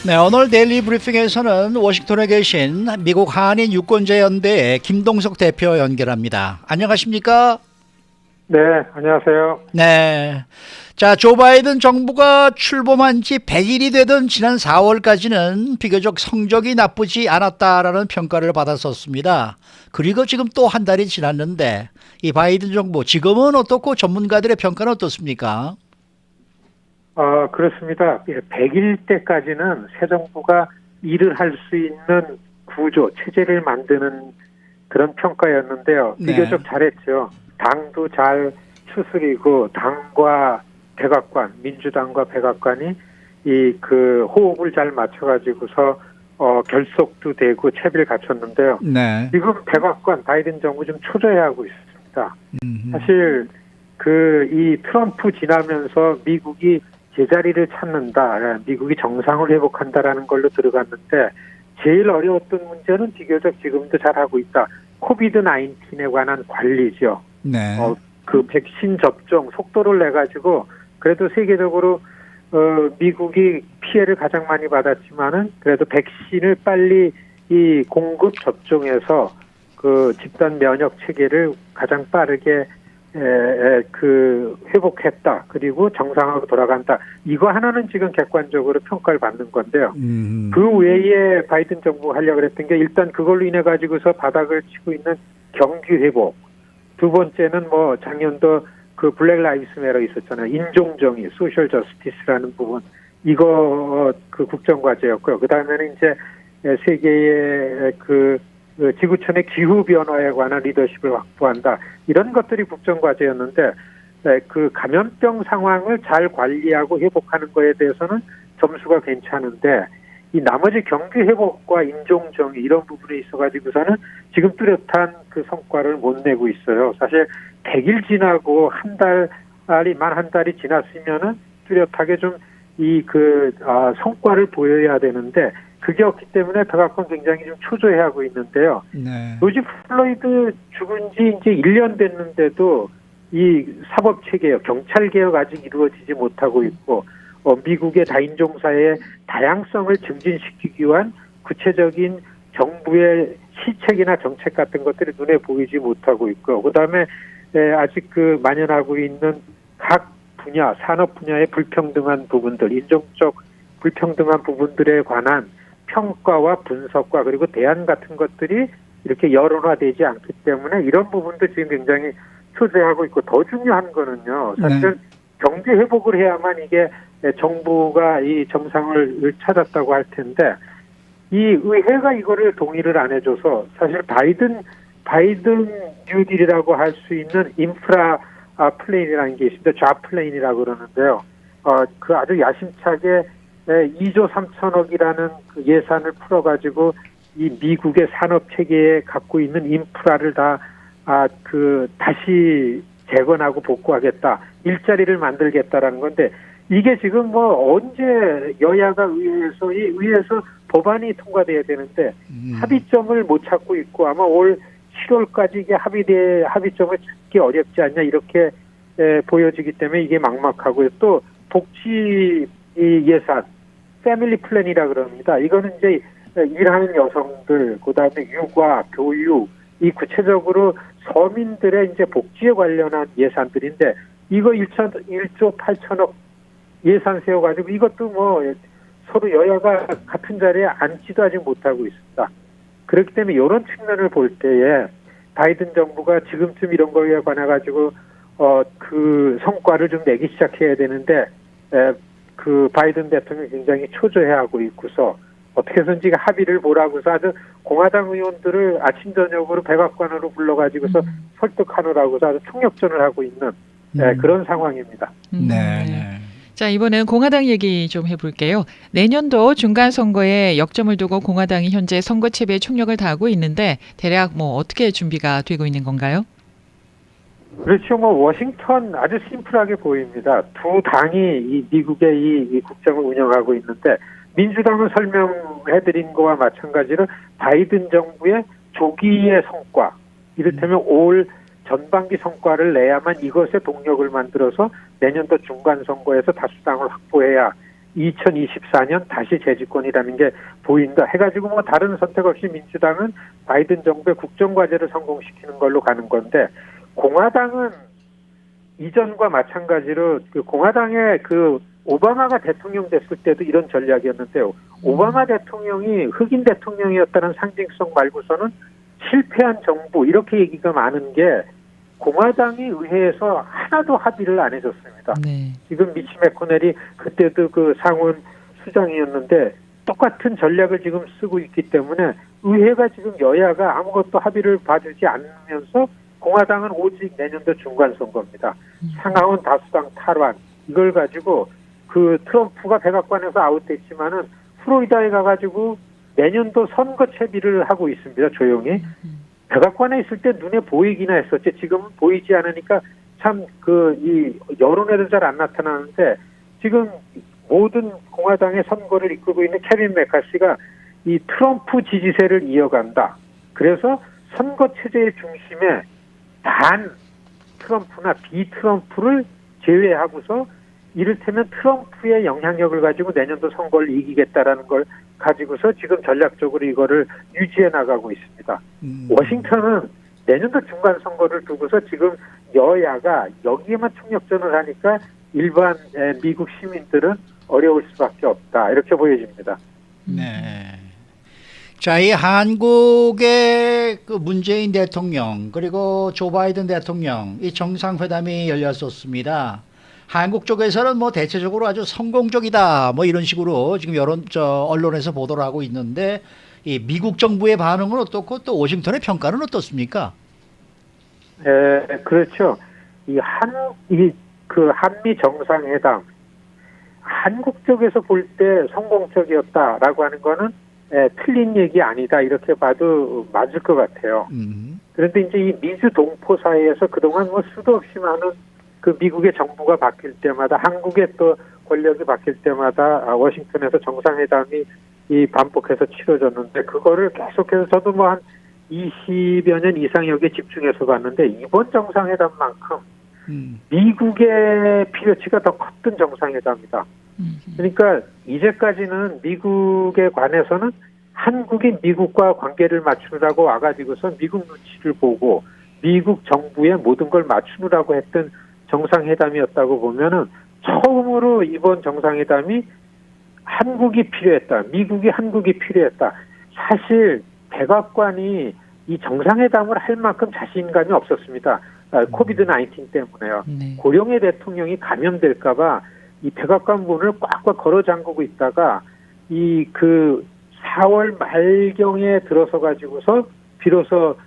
네, 오늘 데일리 브리핑에서는 워싱턴에 계신 미국 한인 유권자연대의 김동석 대표 연결합니다. 안녕하십니까? 네, 안녕하세요. 네. 자, 조 바이든 정부가 출범한 지 100일이 되던 지난 4월까지는 비교적 성적이 나쁘지 않았다라는 평가를 받았었습니다. 그리고 지금 또 한 달이 지났는데 이 바이든 정부 지금은 어떻고 전문가들의 평가는 어떻습니까? 그렇습니다. 100일 때까지는 새 정부가 일을 할 수 있는 구조, 체제를 만드는 그런 평가였는데요. 네. 비교적 잘했죠. 당도 잘 추스리고 당과 백악관, 민주당과 백악관이 호흡을 잘 맞춰가지고서 결속도 되고 채비를 갖췄는데요. 네. 지금 백악관 바이든 정부 좀 초조해하고 있습니다. 사실 이 트럼프 지나면서 미국이 제자리를 찾는다, 미국이 정상을 회복한다라는 걸로 들어갔는데 제일 어려웠던 문제는 비교적 지금도 잘하고 있다. 코비드 19에 관한 관리죠. 네. 그 백신 접종 속도를 내 가지고 그래도 세계적으로 미국이 피해를 가장 많이 받았지만은 그래도 백신을 빨리 이 공급 접종해서 그 집단 면역 체계를 가장 빠르게 회복했다. 그리고 정상으로 돌아간다. 이거 하나는 지금 객관적으로 평가를 받는 건데요. 그 외에 바이든 정부가 하려고 했던 게 일단 그걸로 인해 가지고서 바닥을 치고 있는 경기 회복. 두 번째는 작년도 그 블랙 라이브스 매터 있었잖아요. 인종정의, 소셜 저스티스라는 부분. 이거 그 국정과제였고요. 그 다음에는 이제 세계의 지구촌의 기후 변화에 관한 리더십을 확보한다. 이런 것들이 국정과제였는데 그 감염병 상황을 잘 관리하고 회복하는 거에 대해서는 점수가 괜찮은데 이 나머지 경기 회복과 인종 정의 이런 부분에 있어가지고서는 지금 뚜렷한 그 성과를 못 내고 있어요. 사실 100일 지나고 만 한 달이 지났으면은 뚜렷하게 좀 성과를 보여야 되는데 그게 없기 때문에 백악관 굉장히 좀 초조해하고 있는데요. 네. 조지 플로이드 죽은 지 이제 1년 됐는데도 이 사법 체계요, 경찰 개혁 아직 이루어지지 못하고 있고 미국의 다인종 사회의 다양성을 증진시키기 위한 구체적인 정부의 시책이나 정책 같은 것들이 눈에 보이지 못하고 있고, 그다음에 아직 만연하고 있는 각 분야, 산업 분야의 불평등한 부분들, 인종적 불평등한 부분들에 관한 평가와 분석과 그리고 대안 같은 것들이 이렇게 여론화되지 않기 때문에 이런 부분도 지금 굉장히 초조해하고 있고, 더 중요한 거는요, 사실은 경제 회복을 해야만 이게 정부가 이 정상을 찾았다고 할 텐데 이 의회가 이거를 동의를 안 해줘서 사실 바이든 뉴딜이라고 할 수 있는 인프라 플랜이라는 게 있습니다. 좌플랜이라고 그러는데요. 그 아주 야심차게 2조 3천억이라는 그 예산을 풀어가지고 이 미국의 산업 체계에 갖고 있는 인프라를 다시 재건하고 복구하겠다. 일자리를 만들겠다라는 건데 이게 지금 언제 여야가 의회에서 법안이 통과돼야 되는데 합의점을 못 찾고 있고 아마 올 7월까지 이게 합의점을 찾기 어렵지 않냐 이렇게 보여지기 때문에 이게 막막하고요. 또 복지 예산, 패밀리 플랜이라 그럽니다. 이거는 이제 일하는 여성들, 그다음에 육아, 교육, 이 구체적으로 서민들의 이제 복지에 관련한 예산들인데 이거 1조 8천억 예산 세워가지고 이것도 서로 여야가 같은 자리에 앉지도 아직 못하고 있습니다. 그렇기 때문에 이런 측면을 볼 때에 바이든 정부가 지금쯤 이런 거에 관해가지고 그 성과를 좀 내기 시작해야 되는데 그 바이든 대통령이 굉장히 초조해하고 있고서 어떻게 해서든지 합의를 보라고서 아주 공화당 의원들을 아침 저녁으로 백악관으로 불러가지고서 설득하느라고서 아주 총력전을 하고 있는 그런 상황입니다. 네. 자, 이번엔 공화당 얘기 좀 해볼게요. 내년도 중간선거에 역점을 두고 공화당이 현재 선거채비에 총력을 다하고 있는데 대략 어떻게 준비가 되고 있는 건가요? 그렇죠. 워싱턴 아주 심플하게 보입니다. 두 당이 이 미국의 이 국정을 운영하고 있는데 민주당은 설명해드린 거와 마찬가지로 바이든 정부의 조기의 성과, 이를테면 올 전반기 성과를 내야만 이것에 동력을 만들어서 내년도 중간 선거에서 다수당을 확보해야 2024년 다시 재집권이라는 게 보인다 해가지고 뭐 다른 선택 없이 민주당은 바이든 정부의 국정과제를 성공시키는 걸로 가는 건데, 공화당은 이전과 마찬가지로 그 공화당의 그 오바마가 대통령 됐을 때도 이런 전략이었는데요. 오바마 대통령이 흑인 대통령이었다는 상징성 말고서는 실패한 정부, 이렇게 얘기가 많은 게 공화당이 의회에서 하나도 합의를 안 해줬습니다. 네. 지금 미치 매코넬이 그때도 그 상원 수장이었는데 똑같은 전략을 지금 쓰고 있기 때문에 의회가 지금 여야가 아무것도 합의를 봐주지 않으면서 공화당은 오직 내년도 중간선거입니다. 상하원 다수당 탈환, 이걸 가지고 그 트럼프가 백악관에서 아웃됐지만은 플로리다에 가가지고 내년도 선거 채비를 하고 있습니다. 조용히. 백악관에 있을 때 눈에 보이기나 했었지. 지금은 보이지 않으니까 참 이 여론에도 잘 안 나타나는데, 지금 모든 공화당의 선거를 이끌고 있는 케빈 메카시가 이 트럼프 지지세를 이어간다. 그래서 선거 체제의 중심에 단 트럼프나 비트럼프를 제외하고서 이를테면 트럼프의 영향력을 가지고 내년도 선거를 이기겠다라는 걸 가지고서 지금 전략적으로 이거를 유지해 나가고 있습니다. 워싱턴은 내년도 중간 선거를 두고서 지금 여야가 여기에만 총력전을 하니까 일반 미국 시민들은 어려울 수밖에 없다, 이렇게 보여집니다. 네. 자, 이 한국의 그 문재인 대통령 그리고 조 바이든 대통령 이 정상회담이 열렸었습니다. 한국 쪽에서는 뭐 대체적으로 아주 성공적이다 뭐 이런 식으로 지금 언론에서 보도를 하고 있는데, 이 미국 정부의 반응은 어떻고 또 워싱턴의 평가는 어떻습니까? 그렇죠. 그 한미 정상회담, 한국 쪽에서 볼 때 성공적이었다라고 하는 거는 틀린 얘기 아니다, 이렇게 봐도 맞을 것 같아요. 그런데 이제 이 미주 동포 사이에서 그동안 뭐 수도 없이 많은 그 미국의 정부가 바뀔 때마다, 한국의 또 권력이 바뀔 때마다 워싱턴에서 정상회담이 반복해서 치러졌는데, 그거를 계속해서 저도 뭐 한 20여 년 이상 여기에 집중해서 봤는데, 이번 정상회담만큼 미국의 필요치가 더 컸던 정상회담이다. 그러니까 이제까지는 미국에 관해서는 한국이 미국과 관계를 맞추느라고 와가지고서 미국 눈치를 보고 미국 정부의 모든 걸 맞추느라고 했던 정상회담이었다고 보면은, 처음으로 이번 정상회담이 한국이 필요했다, 미국이 한국이 필요했다. 사실 백악관이 이 정상회담을 할 만큼 자신감이 없었습니다. 코비드-19 때문에요. 네. 고령의 대통령이 감염될까봐 이 백악관 문을 꽉꽉 걸어 잠그고 있다가 그 4월 말경에 들어서 가지고서 비로소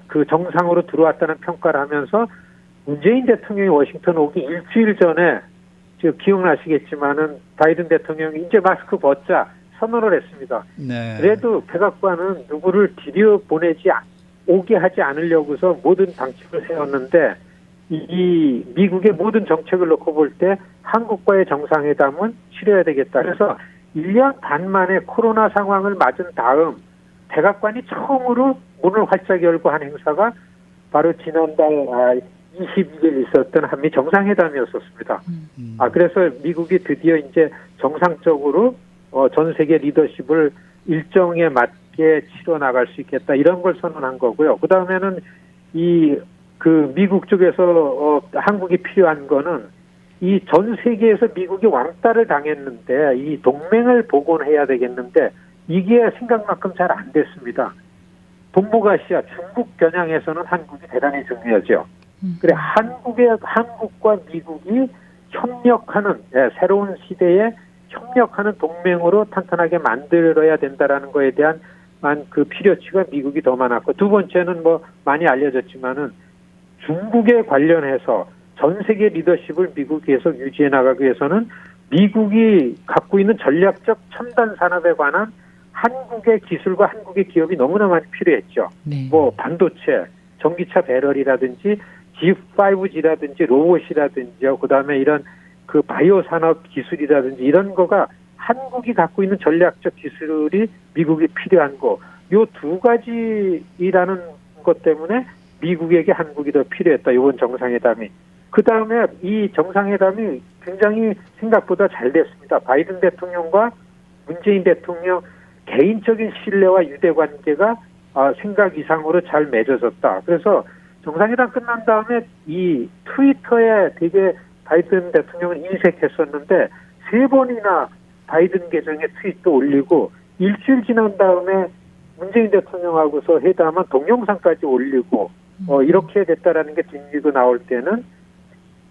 그 정상으로 들어왔다는 평가를 하면서, 문재인 대통령이 워싱턴 오기 일주일 전에 기억나시겠지만은 바이든 대통령이 이제 마스크 벗자 선언을 했습니다. 네. 그래도 백악관은 누구를 들여보내지 오게 하지 않으려고서 모든 방침을 세웠는데, 이 미국의 모든 정책을 놓고 볼 때 한국과의 정상회담은 치러야 되겠다. 그래서 1년 반 만에 코로나 상황을 맞은 다음 백악관이 처음으로 문을 활짝 열고 한 행사가 바로 지난달 22일 있었던 한미 정상회담이었었습니다. 그래서 미국이 드디어 이제 정상적으로 전 세계 리더십을 일정에 맞게 치러 나갈 수 있겠다, 이런 걸 선언한 거고요. 그 다음에는 그 미국 쪽에서 한국이 필요한 거는, 이 전 세계에서 미국이 왕따를 당했는데 이 동맹을 복원해야 되겠는데, 이게 생각만큼 잘 안 됐습니다. 동북아시아, 중국 겨냥해서는 한국이 대단히 중요하죠. 그래, 한국과 미국이 협력하는, 새로운 시대에 협력하는 동맹으로 탄탄하게 만들어야 된다라는 거에 대한 그 필요치가 미국이 더 많았고, 두 번째는 뭐 많이 알려졌지만은 중국에 관련해서 전 세계 리더십을 미국이 계속 유지해 나가기 위해서는 미국이 갖고 있는 전략적 첨단 산업에 관한 한국의 기술과 한국의 기업이 너무나 많이 필요했죠. 네. 뭐 반도체, 전기차 배럴이라든지 G5G라든지 로봇이라든지요. 그다음에 이런 그 바이오 산업 기술이라든지 이런 거가 한국이 갖고 있는 전략적 기술이 미국이 필요한 거. 요 두 가지라는 것 때문에 미국에게 한국이 더 필요했다, 이번 정상회담이. 그다음에 이 정상회담이 굉장히 생각보다 잘 됐습니다. 바이든 대통령과 문재인 대통령 개인적인 신뢰와 유대 관계가 생각 이상으로 잘 맺어졌다. 그래서 정상회담 끝난 다음에 이 트위터에 되게 바이든 대통령은 인색했었는데 3번이나 바이든 계정에 트윗도 올리고 일주일 지난 다음에 문재인 대통령하고서 회담한 동영상까지 올리고 이렇게 됐다라는 게 뒷얘기가 나올 때는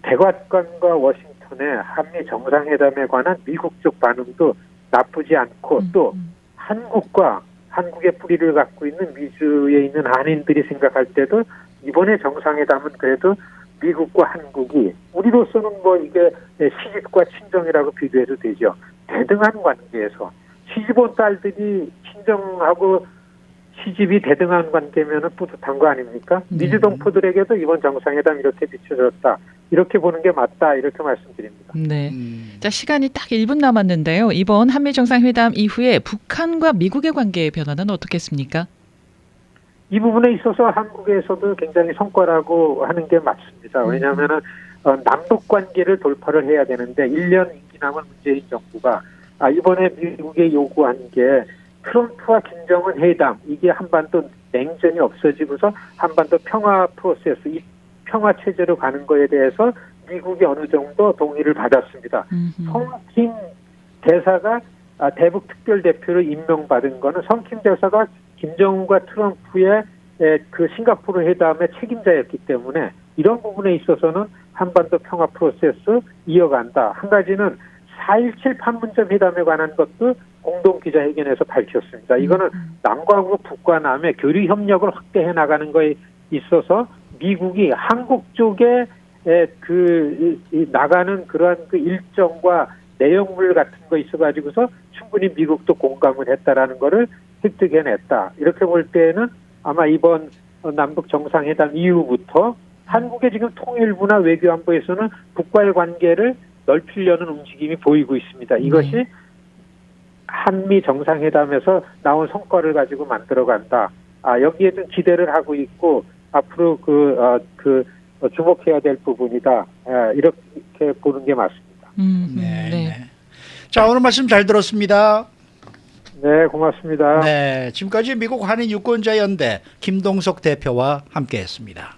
백악관과 워싱턴의 한미 정상회담에 관한 미국 쪽 반응도 나쁘지 않고 또 한국과 한국의 뿌리를 갖고 있는 미주에 있는 한인들이 생각할 때도 이번에 정상회담은 그래도 미국과 한국이 우리로서는 뭐 이게 시집과 친정이라고 비교해도 되죠. 대등한 관계에서 시집 온 딸들이 친정하고 시집이 대등한 관계면은 뿌듯한 거 아닙니까? 미주 동포들에게도 이번 정상회담 이렇게 비춰졌다. 이렇게 보는 게 맞다. 이렇게 말씀드립니다. 네. 자, 시간이 딱 1분 남았는데요. 이번 한미 정상회담 이후에 북한과 미국의 관계의 변화는 어떻겠습니까? 이 부분에 있어서 한국에서도 굉장히 성과라고 하는 게 맞습니다. 왜냐하면은 남북 관계를 돌파를 해야 되는데 1년 임기 남은 문재인 정부가 이번에 미국에 요구한 게 트럼프와 김정은 회담, 이게 한반도 냉전이 없어지고서 한반도 평화 프로세스, 이 평화 체제로 가는 거에 대해서 미국이 어느 정도 동의를 받았습니다. 성킴 대사가 대북 특별대표로 임명받은 거는 성킴 대사가 김정은과 트럼프의 그 싱가포르 회담의 책임자였기 때문에 이런 부분에 있어서는 한반도 평화 프로세스 이어간다. 한 가지는 4.17 판문점 회담에 관한 것도 공동 기자회견에서 밝혔습니다. 이거는 남과 북과 남의 교류 협력을 확대해 나가는 거에 있어서 미국이 한국 쪽에 나가는 그러한 그 일정과 내용물 같은 거 있어가지고서 충분히 미국도 공감을 했다라는 거를 획득해냈다. 이렇게 볼 때는 아마 이번 남북 정상회담 이후부터 한국의 지금 통일부나 외교안보에서는 북과의 관계를 넓히려는 움직임이 보이고 있습니다. 이것이 한미 정상회담에서 나온 성과를 가지고 만들어간다. 여기에 좀 기대를 하고 있고 앞으로 주목해야 될 부분이다. 이렇게 보는 게 맞습니다. 네. 자, 오늘 말씀 잘 들었습니다. 네, 고맙습니다. 네, 지금까지 미국 한인 유권자 연대 김동석 대표와 함께했습니다.